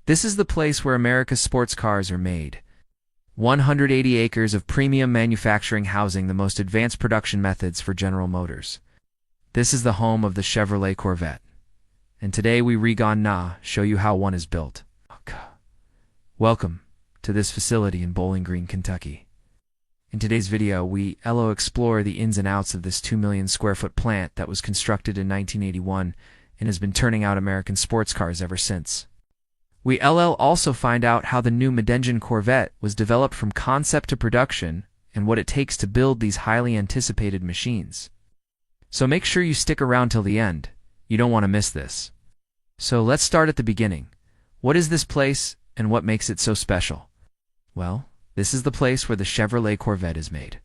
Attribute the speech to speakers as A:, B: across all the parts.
A: This is the place where America's sports cars are made. 180 acres of premium manufacturing housing the most advanced production methods for General Motors. This is the home of the Chevrolet Corvette. And today we show you how one is built. Welcome to this facility in Bowling Green, Kentucky. In today's video, we explore the ins and outs of this 2 million square foot plant that was constructed in 1981 and has been turning out American sports cars ever since. We also find out how the new mid-engine Corvette was developed from concept to production and what it takes to build these highly anticipated machines. So make sure you stick around till the end. You don't want to miss this. So let's start at the beginning. What is this place and what makes it so special? Well, this is the place where the Chevrolet Corvette is made.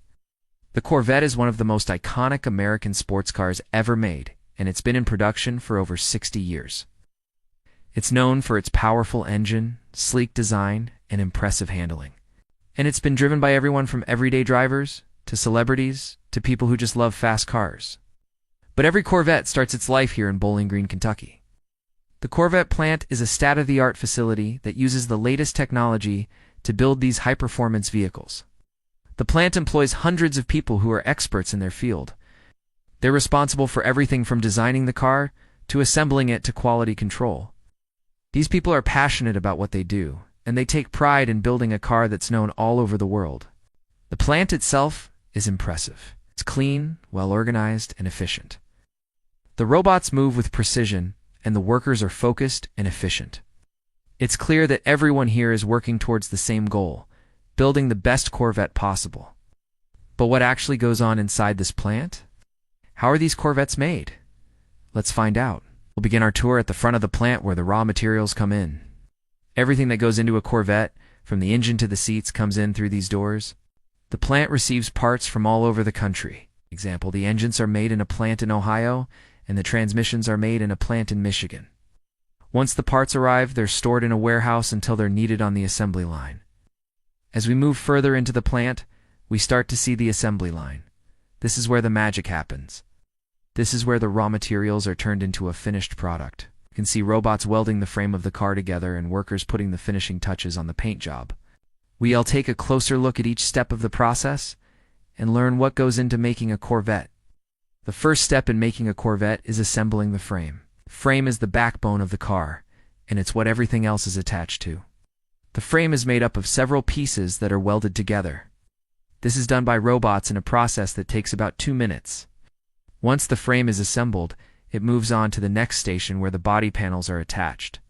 A: The Corvette is one of the most iconic American sports cars ever made, and it's been in production for over 60 years. It's known for its powerful engine, sleek design, and impressive handling. And it's been driven by everyone from everyday drivers to celebrities to people who just love fast cars. But every Corvette starts its life here in Bowling Green, Kentucky. The Corvette plant is a state-of-the-art facility that uses the latest technology to build these high-performance vehicles. The plant employs hundreds of people who are experts in their field. They're responsible for everything from designing the car to assembling it to quality control. These people are passionate about what they do, and they take pride in building a car that's known all over the world. The plant itself is impressive. It's clean, well-organized, and efficient. The robots move with precision, and the workers are focused and efficient. It's clear that everyone here is working towards the same goal, building the best Corvette possible. But what actually goes on inside this plant? How are these Corvettes made? Let's find out. We'll begin our tour at the front of the plant where the raw materials come in. Everything that goes into a Corvette, from the engine to the seats, comes in through these doors. The plant receives parts from all over the country. For example, the engines are made in a plant in Ohio, and the transmissions are made in a plant in Michigan. Once the parts arrive, they're stored in a warehouse until they're needed on the assembly line. As we move further into the plant, we start to see the assembly line. This is where the magic happens. This is where the raw materials are turned into a finished product. You can see robots welding the frame of the car together and workers putting the finishing touches on the paint job. We'll take a closer look at each step of the process and learn what goes into making a Corvette. The first step in making a Corvette is assembling the frame. The frame is the backbone of the car, and it's what everything else is attached to. The frame is made up of several pieces that are welded together. This is done by robots in a process that takes about 2 minutes. Once the frame is assembled, it moves on to the next station where the body panels are attached.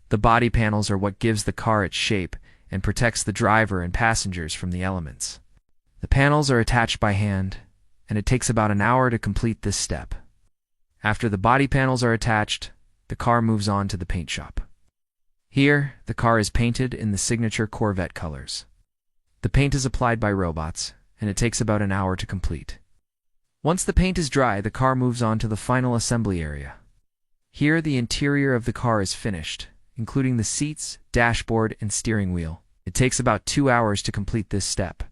A: The body panels are what gives the car its shape and protects the driver and passengers from the elements. The panels are attached by hand, and it takes about an hour to complete this step. After the body panels are attached, the car moves on to the paint shop. Here, the car is painted in the signature Corvette colors. The paint is applied by robots, and it takes about an hour to complete. Once the paint is dry, the car moves on to the final assembly area. Here, the interior of the car is finished, including the seats, dashboard, and steering wheel. It takes about 2 hours to complete this step.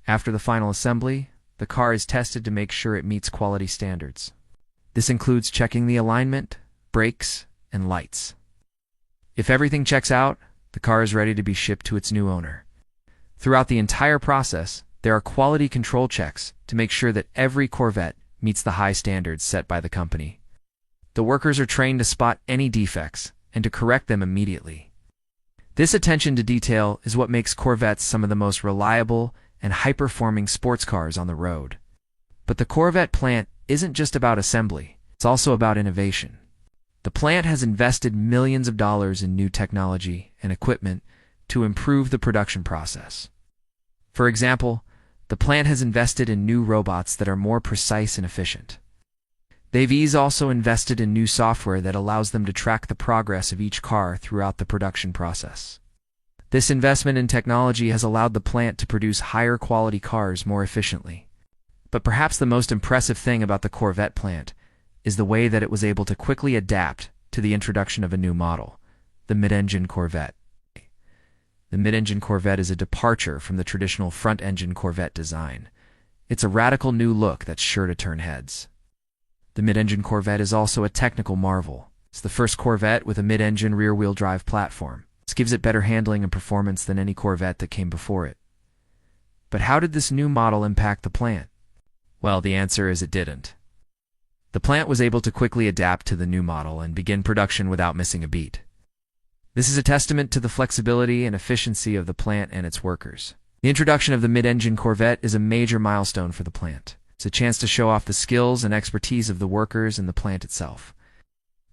A: After the final assembly, the car is tested to make sure it meets quality standards. This includes checking the alignment, brakes, and lights. If everything checks out, the car is ready to be shipped to its new owner. Throughout the entire process, there are quality control checks to make sure that every Corvette meets the high standards set by the company. The workers are trained to spot any defects and to correct them immediately. This attention to detail is what makes Corvettes some of the most reliable and high-performing sports cars on the road. But the Corvette plant isn't just about assembly, it's also about innovation. The plant has invested millions of dollars in new technology and equipment to improve the production process. For example, the plant has invested in new robots that are more precise and efficient. They've also invested in new software that allows them to track the progress of each car throughout the production process. This investment in technology has allowed the plant to produce higher quality cars more efficiently. But perhaps the most impressive thing about the Corvette plant is the way that it was able to quickly adapt to the introduction of a new model, the mid-engine Corvette. The mid-engine Corvette is a departure from the traditional front-engine Corvette design. It's a radical new look that's sure to turn heads. The mid-engine Corvette is also a technical marvel. It's the first Corvette with a mid-engine rear-wheel drive platform. This gives it better handling and performance than any Corvette that came before it. But how did this new model impact the plant? Well, the answer is it didn't. The plant was able to quickly adapt to the new model and begin production without missing a beat. This is a testament to the flexibility and efficiency of the plant and its workers. The introduction of the mid-engine Corvette is a major milestone for the plant. It's a chance to show off the skills and expertise of the workers and the plant itself.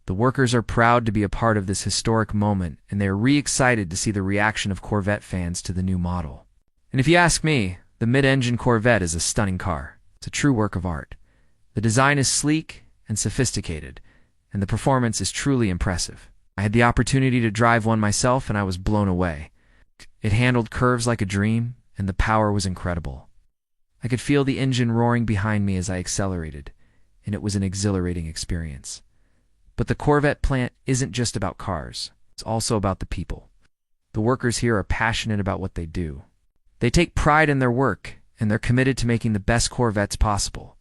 A: The workers are proud to be a part of this historic moment, and they are re-excited to see the reaction of Corvette fans to the new model. And if you ask me, the mid-engine Corvette is a stunning car. It's a true work of art. The design is sleek and sophisticated, and the performance is truly impressive. I had the opportunity to drive one myself, and I was blown away. It handled curves like a dream, and the power was incredible. I could feel the engine roaring behind me as I accelerated, and it was an exhilarating experience. But the Corvette plant isn't just about cars. It's also about the people. The workers here are passionate about what they do. They take pride in their work, and they're committed to making the best Corvettes possible.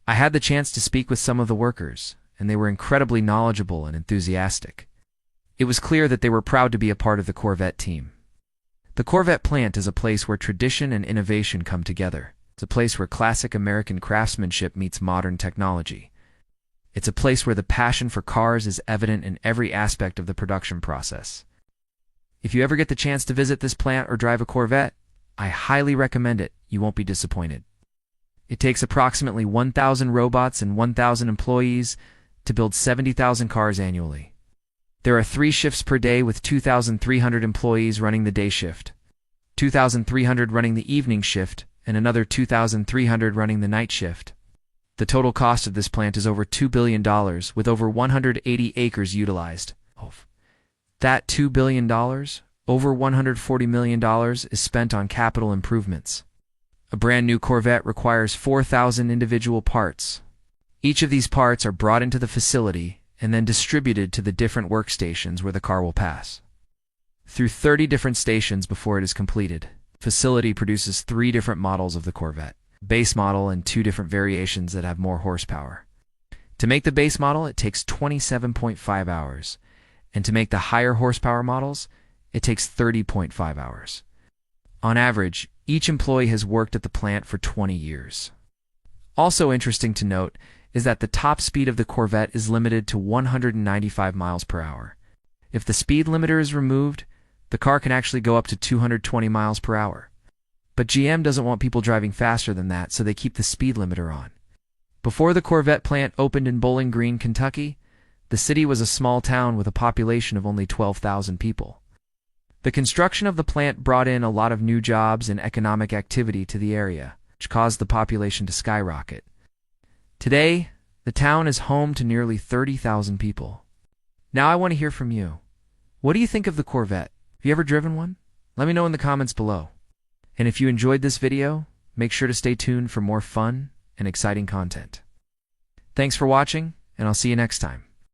A: I had the chance to speak with some of the workers, and they were incredibly knowledgeable and enthusiastic. It was clear that they were proud to be a part of the Corvette team. The Corvette plant is a place where tradition and innovation come together. It's a place where classic American craftsmanship meets modern technology. It's a place where the passion for cars is evident in every aspect of the production process. If you ever get the chance to visit this plant or drive a Corvette, I highly recommend it. You won't be disappointed. It takes approximately 1,000 robots and 1,000 employees to build 70,000 cars annually. There are 3 shifts per day with 2,300 employees running the day shift, 2,300 running the evening shift, and another 2,300 running the night shift. The total cost of this plant is over $2 billion, with over 180 acres utilized. That $2 billion, over $140 million, is spent on capital improvements. A brand new Corvette requires 4,000 individual parts. Each of these parts are brought into the facility and then distributed to the different workstations where the car will pass. Through 30 different stations before it is completed, the facility produces 3 different models of the Corvette, base model and 2 different variations that have more horsepower. To make the base model, it takes 27.5 hours, and to make the higher horsepower models, it takes 30.5 hours. On average, each employee has worked at the plant for 20 years. Also interesting to note is that the top speed of the Corvette is limited to 195 miles per hour. If the speed limiter is removed, the car can actually go up to 220 miles per hour. But GM doesn't want people driving faster than that, so they keep the speed limiter on. Before the Corvette plant opened in Bowling Green, Kentucky, the city was a small town with a population of only 12,000 people. The construction of the plant brought in a lot of new jobs and economic activity to the area, which caused the population to skyrocket. Today, the town is home to nearly 30,000 people. Now I want to hear from you. What do you think of the Corvette? Have you ever driven one? Let me know in the comments below. And if you enjoyed this video, make sure to stay tuned for more fun and exciting content. Thanks for watching, and I'll see you next time.